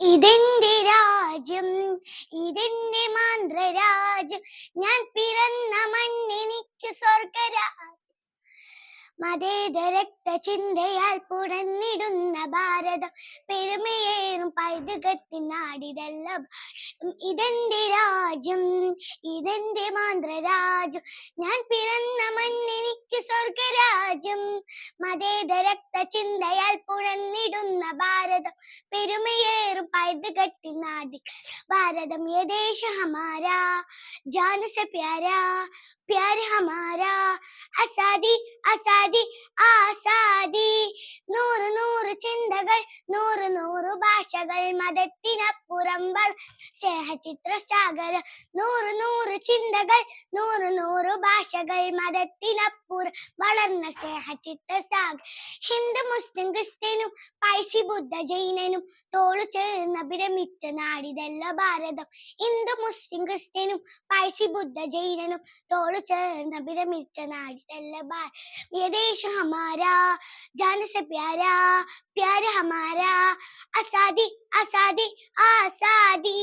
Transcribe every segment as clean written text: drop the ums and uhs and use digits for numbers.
ഇതെന്റെ രാജ്യം, ഇതെന്റെ മാതൃരാജ്യം, ഞാൻ പിറന്ന മണ്ണെനിക്ക് സ്വർഗരാജ്യം. മതേതരക്ത ചിന്തയാൽ പുടന്നിടുന്ന ഭാരതം, പെരുമയേറും പൈതൃകത്തിൻ നാടിതല്ല ഭാരതം. ഇതെന്റെ രാജ്യം, ഇതെന്റെ മാതൃരാജ്യം, ഞാൻ പിറന്ന മണ്ണെനിക്ക് സ്വർഗരാജ്യം. മതേതരക്ത ചിന്തയാൽ പുടന്നിടുന്ന ഭാരതം, പെരുമയേറും പൈതൃകത്തിൻ നാടി ഭാരതം. യേ ദേശ ഹമാരാ, ജാൻ സെ പ്യാരാ, പ്യാർ ഹമാരാ, ആസാദി ആസാദി ആസാദി. നൂറ് നൂറ് ചിന്തകൾ, നൂറ് നൂറ് ഭാഷകൾ, മതത്തിനപ്പുറം സ്നേഹചിത്ര സാഗരം. നൂറ് നൂറ് ചിന്തകൾ, നൂറ് നൂറ് ഭാഷകൾ, മതത്തിനപ്പുറം വളർന്ന സ്നേഹചിത്ര സാഗരം. ഹിന്ദു മുസ്ലിം ക്രിസ്ത്യനും പൈസി ബുദ്ധ ജൈനനും തോളു ചേർന്ന് വിരമിച്ച നാടിതല്ല ഭാരതം. ഹിന്ദു മുസ്ലിം ക്രിസ്ത്യനും പൈസി ബുദ്ധ ജൈനനും തോളു ചേർന്ന് വിരമിച്ച നാടിതല്ല ഭാരതം. ये देश हमारा, जान से प्यारा, प्यार हमारा, आसादी ആസാദി ആസാദി.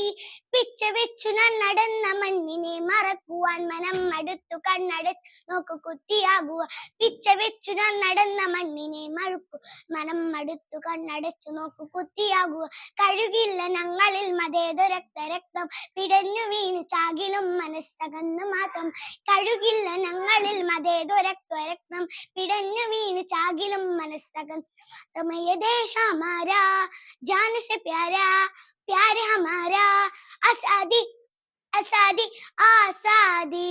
പിച്ച വെച്ചു നടന്ന മണ്ണിനെ മറക്കുവാൻ മനം മടുത്തു കണ്ണടച്ചു നോക്കു കുത്തിയാകുക. പിച്ച വെച്ചു നടന്ന മണ്ണിനെ മഴുക്കു മനം മടുത്തു കണ്ണടച്ചു നോക്കു കുത്തിയാകുക. കഴുകില്ല ഞങ്ങളിൽ മതേതരക്ത രക്തം, പിടഞ്ഞു വീണ് ചാകിലും മനസ്സകന്നു മാത്രം. കഴുകില്ല ഞങ്ങളിൽ മതേതരക്ത രക്തം, പിടഞ്ഞു വീണ് ചാകിലും മനസ്സകന്നു. ये देश हमारा, जान से प्यारा, प्यार हमारा, आसादी आसादी आसादी.